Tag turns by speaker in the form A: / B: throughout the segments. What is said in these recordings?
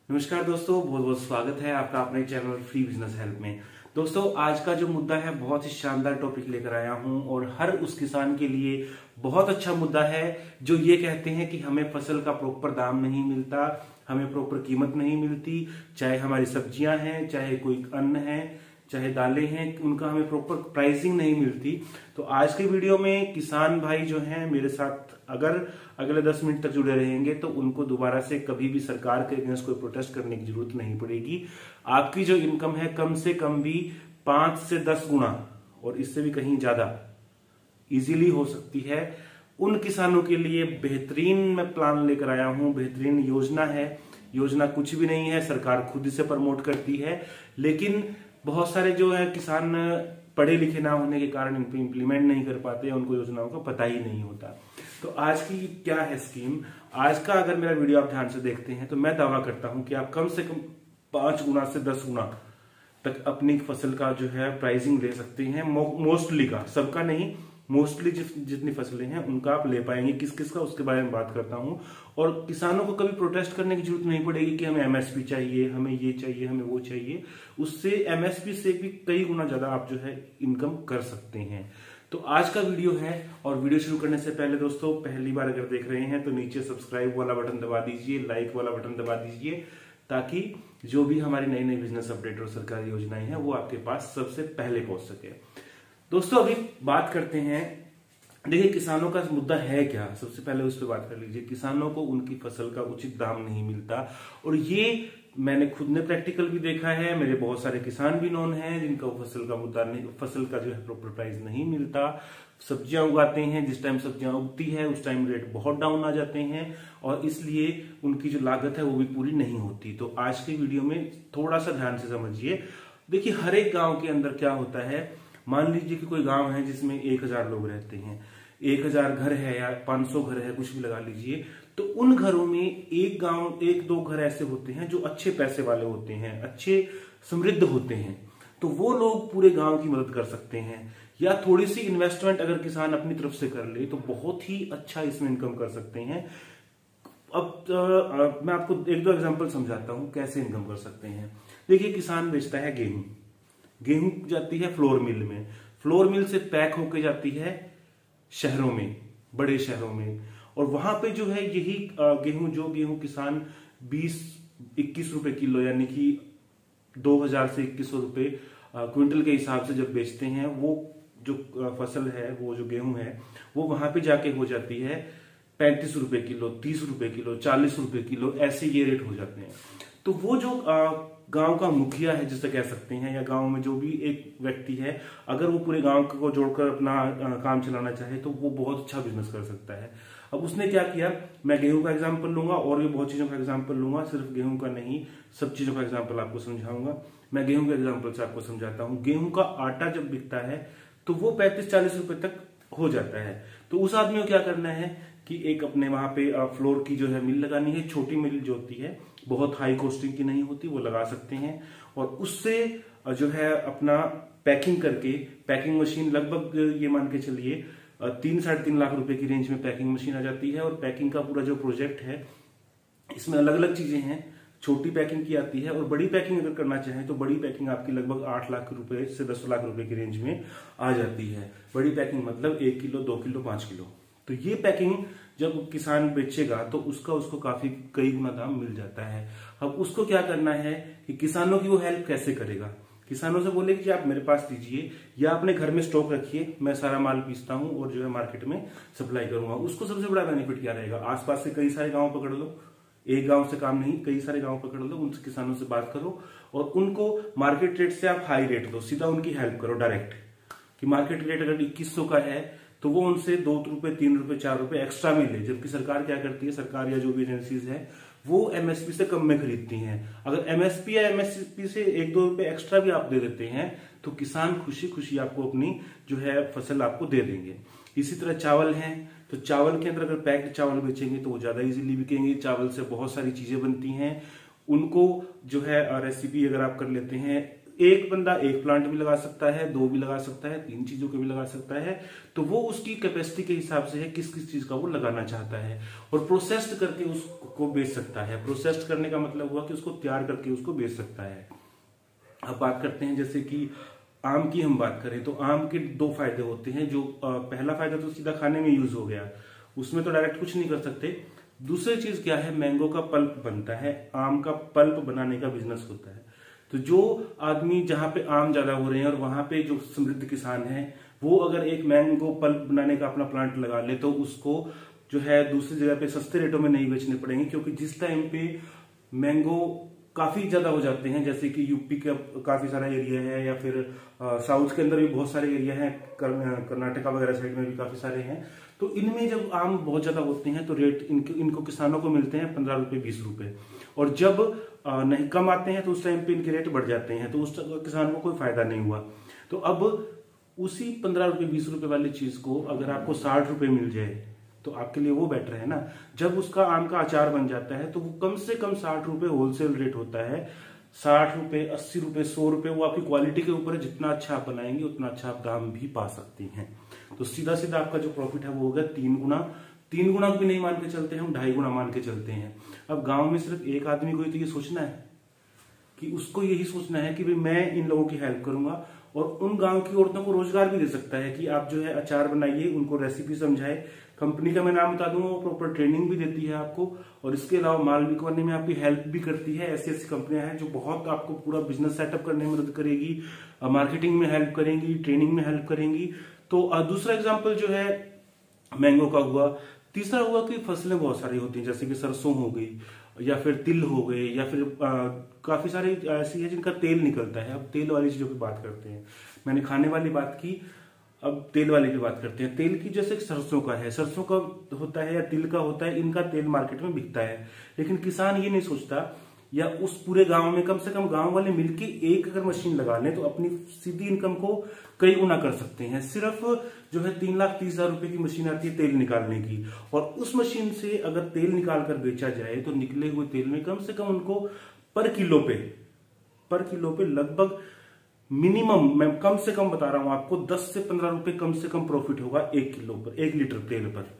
A: नमस्कार दोस्तों, बहुत बहुत स्वागत है आपका अपने चैनल फ्री बिजनेस हेल्प में। दोस्तों, आज का जो मुद्दा है बहुत ही शानदार टॉपिक लेकर आया हूं और हर उस किसान के लिए बहुत अच्छा मुद्दा है जो ये कहते हैं कि हमें फसल का प्रॉपर दाम नहीं मिलता, हमें प्रॉपर कीमत नहीं मिलती, चाहे हमारी सब्जियां हैं, चाहे कोई अन्न है, चाहे दालें हैं, उनका हमें प्रॉपर प्राइसिंग नहीं मिलती। तो आज के वीडियो में किसान भाई जो हैं मेरे साथ अगर अगले 10 मिनट तक जुड़े रहेंगे तो उनको दोबारा से कभी भी सरकार के अगेंस्ट कोई प्रोटेस्ट करने की जरूरत नहीं पड़ेगी। आपकी जो इनकम है कम से कम भी 5 से 10 गुना और इससे भी कहीं ज्यादा इजीली हो सकती है। उन किसानों के लिए बेहतरीन मैं प्लान लेकर आया हूं, बेहतरीन योजना है। योजना कुछ भी नहीं है, सरकार खुद इसे प्रमोट करती है, लेकिन बहुत सारे जो है किसान पढ़े लिखे ना होने के कारण इनको इम्प्लीमेंट नहीं कर पाते, उनको योजनाओं का पता ही नहीं होता। तो आज की क्या है स्कीम, आज का अगर मेरा वीडियो आप ध्यान से देखते हैं तो मैं दावा करता हूं कि आप कम से कम 5 गुना से 10 गुना तक अपनी फसल का जो है प्राइसिंग ले सकते हैं। मोस्टली का, सबका नहीं, मोस्टली जितनी फसलें हैं उनका आप ले पाएंगे। किस किस का उसके बारे में बात करता हूं। और किसानों को कभी प्रोटेस्ट करने की जरूरत नहीं पड़ेगी कि हमें एमएसपी चाहिए, हमें ये चाहिए, हमें वो चाहिए। उससे एमएसपी से भी कई गुना ज्यादा आप जो है इनकम कर सकते हैं। तो आज का वीडियो है और वीडियो शुरू करने से पहले दोस्तों, पहली बार अगर देख रहे हैं तो नीचे सब्सक्राइब वाला बटन दबा दीजिए, लाइक वाला बटन दबा दीजिए, ताकि जो भी हमारी नई नई बिजनेस अपडेट और सरकारी योजनाएं हैं वो आपके पास सबसे पहले पहुंच सके। दोस्तों, अभी बात करते हैं, देखिए किसानों का मुद्दा है क्या, सबसे पहले उस पर बात कर लीजिए। किसानों को उनकी फसल का उचित दाम नहीं मिलता और ये मैंने खुद ने प्रैक्टिकल भी देखा है। मेरे बहुत सारे किसान भी नोन हैं जिनका फसल का मुद्दा नहीं, फसल का जो है प्रॉपर प्राइस नहीं मिलता। सब्जियां उगाते हैं, जिस टाइम सब्जियां उगती है उस टाइम रेट बहुत डाउन आ जाते हैं और इसलिए उनकी जो लागत है वो भी पूरी नहीं होती। तो आज के वीडियो में थोड़ा सा ध्यान से समझिए। देखिए, हर एक गांव के अंदर क्या होता है, मान लीजिए कि कोई गांव है जिसमें 1000 लोग रहते हैं, 1000 घर है या 500 घर है, कुछ भी लगा लीजिए। तो उन घरों में एक दो घर ऐसे होते हैं जो अच्छे पैसे वाले होते हैं, अच्छे समृद्ध होते हैं। तो वो लोग पूरे गांव की मदद कर सकते हैं। या थोड़ी सी इन्वेस्टमेंट अगर किसान अपनी तरफ से कर ले तो बहुत ही अच्छा इसमें इनकम कर सकते हैं। अब मैं आपको एक दो एग्जांपल समझाता हूं कैसे इनकम कर सकते हैं। देखिए, किसान बेचता है गेहूं, गेहूं जाती है फ्लोर मिल में, फ्लोर मिल से पैक होके जाती है शहरों में, बड़े शहरों में, और वहां पे जो है यही गेहूं किसान 20-21 रुपए किलो, यानी कि 2000 से 2100 रुपए क्विंटल के हिसाब से जब बेचते हैं, वो जो फसल है, वो जो गेहूं है, वो वहां पे जाके हो जाती है 35 रुपए किलो, 30 रुपए किलो, 40 रुपए किलो, ऐसे ये रेट हो जाते हैं। तो वो जो गांव का मुखिया है जिसे कह सकते हैं, या गांव में जो भी एक व्यक्ति है, अगर वो पूरे गांव को जोड़कर अपना काम चलाना चाहे तो वो बहुत अच्छा बिजनेस कर सकता है। अब उसने क्या किया, मैं गेहूं का एग्जांपल लूंगा और भी बहुत चीजों का एग्जांपल लूंगा, सिर्फ गेहूं का नहीं, सब चीजों का एग्जांपल आपको समझाऊंगा। मैं गेहूं के एग्जांपल से आपको समझाता हूं। गेहूं का आटा जब बिकता है तो वो 35-40 रुपए तक हो जाता है। तो उस आदमी को क्या करना है कि एक अपने वहां पे फ्लोर की जो है मिल लगानी है, छोटी मिल जो होती है, बहुत हाई कॉस्टिंग की नहीं होती, वो लगा सकते हैं और उससे जो है अपना पैकिंग करके, पैकिंग मशीन लगभग ये मान के चलिए 3-3.5 लाख रुपए की रेंज में पैकिंग मशीन आ जाती है। और पैकिंग का पूरा जो प्रोजेक्ट है इसमें अलग अलग चीजें हैं, छोटी पैकिंग की आती है और बड़ी पैकिंग अगर करना चाहें तो बड़ी पैकिंग आपकी लगभग 8 लाख रुपए से 10 लाख रुपए की रेंज में आ जाती है। बड़ी पैकिंग मतलब 1 किलो, 2 किलो, 5 किलो। तो ये पैकिंग जब किसान बेचेगा तो उसको काफी कई गुना दाम मिल जाता है। अब उसको क्या करना है कि किसानों की वो हेल्प कैसे करेगा, किसानों से बोले कि आप मेरे पास दीजिए या अपने घर में स्टॉक रखिए, मैं सारा माल पीसता हूं और जो है मार्केट में सप्लाई करूंगा। उसको सबसे बड़ा बेनिफिट क्या रहेगा, आसपास से कई सारे गांव पकड़ लो, एक गांव से काम नहीं, कई सारे गांव पकड़ लो, उनसे किसानों से बात करो और उनको मार्केट रेट से आप हाई रेट दो, सीधा उनकी हेल्प करो डायरेक्ट। कि मार्केट रेट अगर 2100 का है तो वो उनसे 2 रुपए, 3 रुपए, 4 रुपए एक्स्ट्रा में ले। जबकि सरकार क्या करती है, सरकार या जो भी एजेंसीज है वो एमएसपी से कम में खरीदती हैं। अगर एमएसपी या एमएसपी से 1-2 रुपए एक्स्ट्रा भी आप दे देते हैं तो किसान खुशी खुशी आपको अपनी जो है फसल आपको दे देंगे। इसी तरह चावल है, तो चावल के अंदर अगर पैक्ड चावल बेचेंगे तो वो ज्यादा इजीली बिकेंगे। चावल से बहुत सारी चीजें बनती हैं, उनको जो है रेसिपी अगर आप कर लेते हैं, एक बंदा एक प्लांट भी लगा सकता है, 2 भी लगा सकता है, 3 चीजों के भी लगा सकता है। तो वो उसकी कैपेसिटी के हिसाब से है किस किस चीज का वो लगाना चाहता है, और प्रोसेस्ड करके उसको बेच सकता है। प्रोसेस्ड करने का मतलब हुआ कि उसको तैयार करके उसको बेच सकता है। अब बात करते हैं, जैसे कि आम की हम बात करें तो आम के 2 फायदे होते हैं। जो पहला फायदा तो सीधा खाने में यूज हो गया, उसमें तो डायरेक्ट कुछ नहीं कर सकते। दूसरी चीज क्या है, मैंगो का पल्प बनता है, आम का पल्प बनाने का बिजनेस होता है। तो जो आदमी जहां पे आम ज्यादा हो रहे हैं और वहां पे जो समृद्ध किसान है, वो अगर एक मैंगो पल्प बनाने का अपना प्लांट लगा ले तो उसको जो है दूसरी जगह पे सस्ते रेटों में नहीं बेचने पड़ेंगे, क्योंकि जिस टाइम पे मैंगो काफी ज्यादा हो जाते हैं, जैसे कि यूपी का काफी सारा एरिया है, या फिर साउथ के अंदर भी बहुत सारे एरिया हैं, कर्नाटका वगैरह साइड में भी काफी सारे हैं। तो इनमें जब आम बहुत ज्यादा होते हैं तो रेट इनको किसानों को मिलते हैं 15 रुपए 20 रुपए, और जब नहीं कम आते हैं तो उस टाइम पे इनके रेट बढ़ जाते हैं, तो उस किसान को कोई फायदा नहीं हुआ। तो अब उसी 15 रुपए 20 रुपए वाली चीज को अगर आपको 60 रुपए मिल जाए तो आपके लिए वो बेटर है ना। जब उसका आम का अचार बन जाता है तो वो कम से कम 60 रुपए होलसेल रेट होता है। 60 रुपए 80 रुपए 100 रुपए, वो आपकी क्वालिटी के ऊपर है। जितना अच्छा आप बनाएंगे उतना अच्छा आप दाम भी पा सकती हैं। तो सीधा सीधा आपका जो प्रॉफिट है वो होगा 3 गुना। 3 गुना भी नहीं मान के चलते हैं, हम 2.5 गुना मान के चलते हैं। अब गांव में सिर्फ एक आदमी को ही तो ये सोचना है कि उसको यही सोचना है कि भाई मैं इन लोगों की हेल्प करूंगा, और उन गांव की औरतों को रोजगार भी दे सकता है कि आप जो है अचार बनाइए, उनको रेसिपी समझाए। कंपनी का मैं नाम बता दूंगा, वो प्रॉपर ट्रेनिंग भी देती है आपको, और इसके अलावा माल बिकवाने में आपकी हेल्प भी करती है। ऐसी ऐसी कंपनियां हैं जो बहुत आपको पूरा बिजनेस सेटअप करने में मदद करेगी, मार्केटिंग में हेल्प करेंगी, ट्रेनिंग में हेल्प करेंगी। तो दूसरा एग्जाम्पल जो है मैंगो का हुआ। तीसरा हुआ कि फसलें बहुत सारी होती हैं, जैसे कि सरसों हो गई, या फिर तिल हो गए, या फिर काफी सारी ऐसी है जिनका तेल निकलता है। अब तेल वाली चीजों की बात करते हैं, मैंने खाने वाली बात की, अब तेल वाली की बात करते हैं। तेल की जैसे सरसों का है, सरसों का होता है या तिल का होता है, इनका तेल मार्केट में बिकता है। लेकिन किसान ये नहीं सोचता, या उस पूरे गांव में कम से कम गांव वाले मिलके एक अगर मशीन लगा लें तो अपनी सीधी इनकम को कई गुना कर सकते हैं। सिर्फ जो है 3,30,000 रुपए की मशीन आती है तेल निकालने की, और उस मशीन से अगर तेल निकाल कर बेचा जाए तो निकले हुए तेल में कम से कम उनको पर किलो पे लगभग मिनिमम, मैं कम से कम बता रहा हूं आपको, 10 से 15 रुपए कम से कम प्रॉफिट होगा 1 किलो पर, 1 लीटर तेल पर।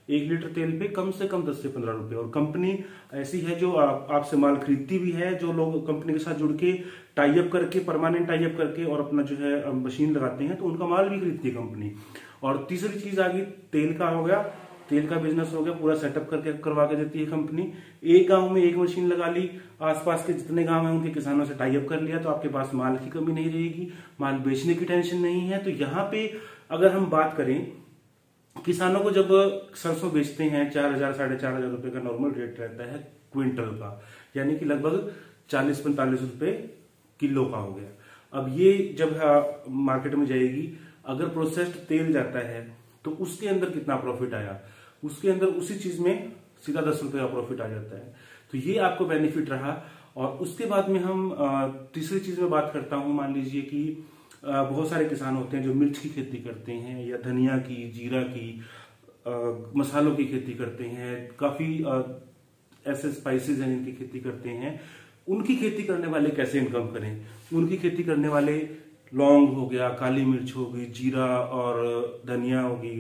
A: 1 लीटर तेल पे कम से कम 10 से 15 रुपए। और कंपनी ऐसी है जो आपसे माल खरीदती भी है। जो लोग कंपनी के साथ जुड़ के टाई अप करके, परमानेंट टाई अप करके और अपना जो है मशीन लगाते हैं, तो उनका माल भी खरीदती है कंपनी। और तीसरी चीज आ गई, तेल का हो गया, तेल का बिजनेस हो गया, पूरा सेटअप करके करवा के देती है कंपनी। एक गांव में एक मशीन लगा ली, आसपास के जितने गांव हैं उनके किसानों से टाई अप कर लिया, तो आपके पास माल की कमी नहीं रहेगी, माल बेचने की टेंशन नहीं है। तो यहाँ पे अगर हम बात करें, किसानों को जब सरसों बेचते हैं 4,000 4,500 रुपए का नॉर्मल रेट रहता है क्विंटल का, यानी कि लगभग 40-45 रुपए किलो का हो गया। अब ये जब मार्केट में जाएगी, अगर प्रोसेस्ड तेल जाता है तो उसके अंदर कितना प्रॉफिट आया, उसके अंदर उसी चीज में सीधा 10 रुपए का प्रॉफिट आ जाता है। तो ये आपको बेनिफिट रहा। और उसके बाद में हम तीसरी चीज में बात करता हूं। मान लीजिए कि बहुत सारे किसान होते हैं जो मिर्च की खेती करते हैं, या धनिया की, जीरा की, मसालों की खेती करते हैं, काफी ऐसे स्पाइसेस हैं जिनकी खेती करते हैं। उनकी खेती करने वाले कैसे इनकम करें? उनकी खेती करने वाले लौंग हो गया, काली मिर्च हो गई, जीरा और धनिया होगी,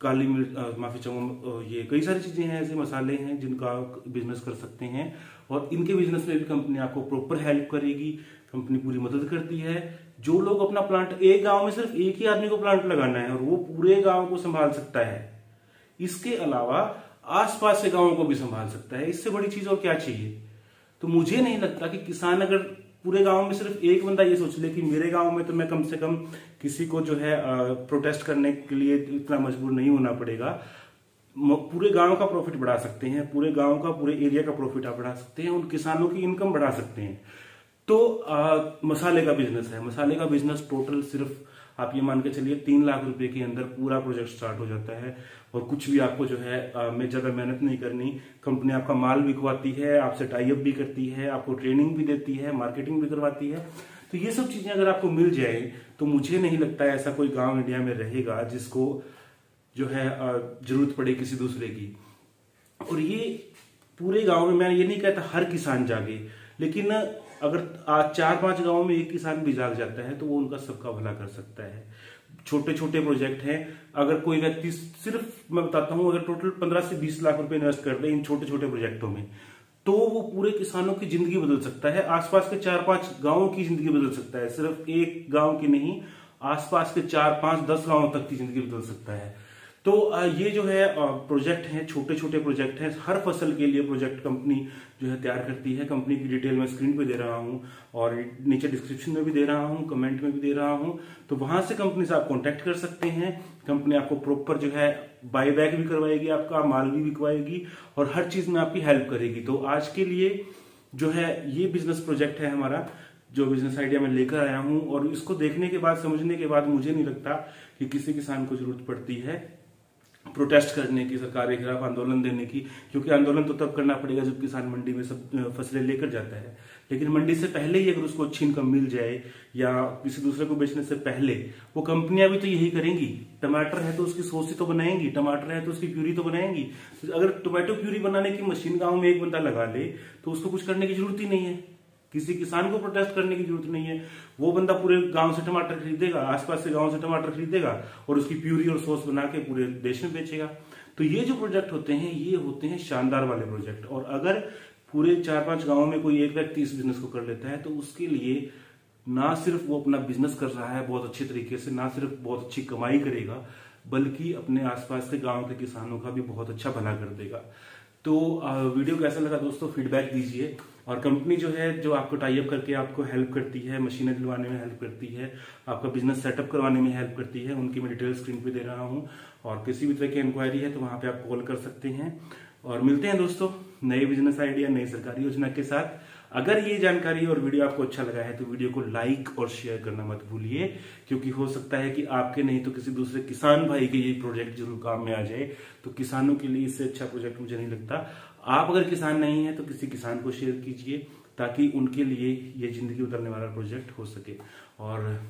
A: काली मिर्च, माफी चाहूंगा, ये कई सारी चीजें हैं, ऐसे मसाले हैं जिनका बिजनेस कर सकते हैं। और इनके बिजनेस में भी कंपनी आपको प्रॉपर हेल्प करेगी, कंपनी पूरी मदद करती है। जो लोग अपना प्लांट, एक गांव में सिर्फ एक ही आदमी को प्लांट लगाना है और वो पूरे गांव को संभाल सकता है, इसके अलावा आसपास के गांवों को भी संभाल सकता है। इससे बड़ी चीज और क्या चाहिए? तो मुझे नहीं लगता कि किसान अगर पूरे गांव में सिर्फ एक बंदा ये सोच ले कि मेरे गांव में तो मैं कम से कम किसी को जो है प्रोटेस्ट करने के लिए इतना मजबूर नहीं होना पड़ेगा, पूरे गांव का प्रॉफिट बढ़ा सकते हैं, पूरे गांव का, पूरे एरिया का प्रॉफिट आप बढ़ा सकते हैं, उन किसानों की इनकम बढ़ा सकते हैं। तो मसाले का बिजनेस है, मसाले का बिजनेस टोटल सिर्फ आप ये मान के चलिए 3 लाख रुपए के अंदर पूरा प्रोजेक्ट स्टार्ट हो जाता है। और कुछ भी आपको जो है में ज्यादा मेहनत नहीं करनी, कंपनी आपका माल बिकवाती है, आपसे टाई अप भी करती है, आपको ट्रेनिंग भी देती है, मार्केटिंग भी करवाती है। तो ये सब चीजें अगर आपको मिल जाए तो मुझे नहीं लगता है ऐसा कोई गांव इंडिया में रहेगा जिसको जो है जरूरत पड़े किसी दूसरे की। और ये पूरे गांव में, मैं ये नहीं कहता हर किसान जागे, लेकिन अगर आज 4-5 गांव में एक किसान भी जाग जाता है तो वो उनका सबका भला कर सकता है। छोटे छोटे प्रोजेक्ट हैं, अगर कोई व्यक्ति सिर्फ मैं बताता हूं, अगर टोटल 15 से 20 लाख रुपए इन्वेस्ट कर दे इन छोटे छोटे प्रोजेक्टों में, तो वो पूरे किसानों की जिंदगी बदल सकता है, आसपास के 4-5 गांवों की जिंदगी बदल सकता है, सिर्फ एक गांव की नहीं, आसपास के 4-5-10 गांवों तक की जिंदगी बदल सकता है। तो ये जो है प्रोजेक्ट हैं, छोटे छोटे प्रोजेक्ट हैं, हर फसल के लिए प्रोजेक्ट कंपनी जो है तैयार करती है। कंपनी की डिटेल मैं स्क्रीन पे दे रहा हूं और नीचे डिस्क्रिप्शन में भी दे रहा हूं, कमेंट में भी दे रहा हूं, तो वहां से कंपनी से आप कांटेक्ट कर सकते हैं। कंपनी आपको प्रॉपर जो है बायबैक भी करवाएगी, आपका माल भी बिकवाएगी और हर चीज में आपकी हेल्प करेगी। तो आज के लिए जो है ये बिजनेस प्रोजेक्ट है हमारा, जो बिजनेस आइडिया मैं लेकर आया हूं, और इसको देखने के बाद, समझने के बाद मुझे नहीं लगता कि किसी किसान को जरूरत पड़ती है प्रोटेस्ट करने की, सरकार के खिलाफ आंदोलन देने की, क्योंकि आंदोलन तो तब करना पड़ेगा जब किसान मंडी में सब फसलें लेकर जाता है। लेकिन मंडी से पहले ही अगर उसको अच्छी इनकम मिल जाए या किसी दूसरे को बेचने से पहले, वो कंपनियां भी तो यही करेंगी। टमाटर है तो उसकी सॉस तो बनाएंगी, टमाटर है तो उसकी प्यूरी तो बनाएंगी। तो अगर टोमेटो प्यूरी बनाने की मशीन गांव में एक बंदा लगा ले तो उसको कुछ करने की जरूरत ही नहीं है, किसी किसान को प्रोटेस्ट करने की जरूरत नहीं है। वो बंदा पूरे गांव से टमाटर खरीदेगा, आसपास से गांव से टमाटर खरीदेगा और उसकी प्यूरी और सॉस बना के पूरे देश में बेचेगा। तो ये जो प्रोजेक्ट होते हैं, ये होते हैं शानदार वाले प्रोजेक्ट। और अगर पूरे 4-5 गांव में कोई एक व्यक्ति इस बिजनेस को कर लेता है तो उसके लिए ना सिर्फ वो अपना बिजनेस कर रहा है बहुत अच्छे तरीके से, ना सिर्फ बहुत अच्छी कमाई करेगा, बल्कि अपने आसपास के गांव के किसानों का भी बहुत अच्छा भला कर देगा। तो वीडियो कैसा लगा दोस्तों, फीडबैक दीजिए। और कंपनी जो है, जो आपको टाई अप करके आपको हेल्प करती है, मशीनें दिलवाने में हेल्प करती है, आपका बिजनेस सेटअप करवाने में हेल्प करती है, उनकी मैं डिटेल स्क्रीन पे दे रहा हूं। और किसी भी तरह की इंक्वायरी है तो वहां पे आप कॉल कर सकते हैं। और मिलते हैं दोस्तों नए बिजनेस आइडिया, नई सरकारी योजना के साथ। अगर ये जानकारी और वीडियो आपको अच्छा लगा है तो वीडियो को लाइक और शेयर करना मत भूलिए, क्योंकि हो सकता है कि आपके नहीं तो किसी दूसरे किसान भाई के ये प्रोजेक्ट जरूर काम में आ जाए। तो किसानों के लिए इससे अच्छा प्रोजेक्ट मुझे नहीं लगता। आप अगर किसान नहीं है तो किसी किसान को शेयर कीजिए, ताकि उनके लिए ये जिंदगी बदलने वाला प्रोजेक्ट हो सके। और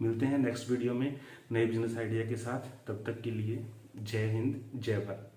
A: मिलते हैं नेक्स्ट वीडियो में नए बिजनेस आइडिया के साथ। तब तक के लिए जय हिंद, जय भारत।